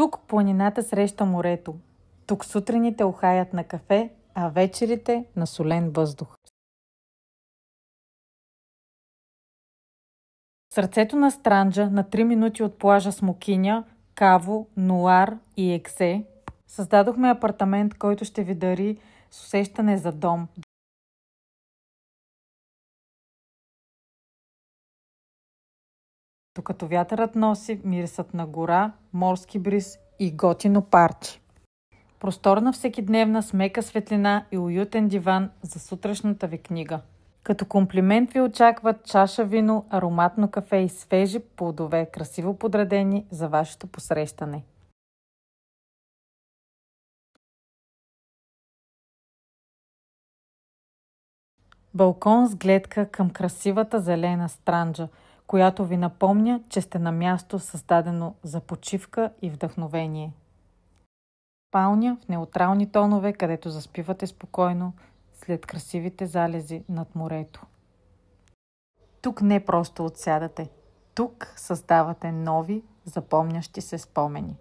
Тук планината среща морето. Тук сутрините ухаят на кафе, а вечерите на солен въздух. В сърцето на Странджа, на 3 минути от плажа Смокиня, Каво, Нуар и Ексе, създадохме апартамент, който ще ви дари с усещане за дом. Докато вятърът носи мирисът на гора, морски бриз и готино парче. Просторна всекидневна с мека светлина и уютен диван за сутрешната ви книга. Като комплимент ви очакват чаша вино, ароматно кафе и свежи плодове, красиво подредени за вашето посрещане. Балкон с гледка към красивата зелена Странджа, която ви напомня, че сте на място създадено за почивка и вдъхновение. Спалня в неутрални тонове, където заспивате спокойно след красивите залези над морето. Тук не просто отсядате. Тук създавате нови, запомнящи се спомени.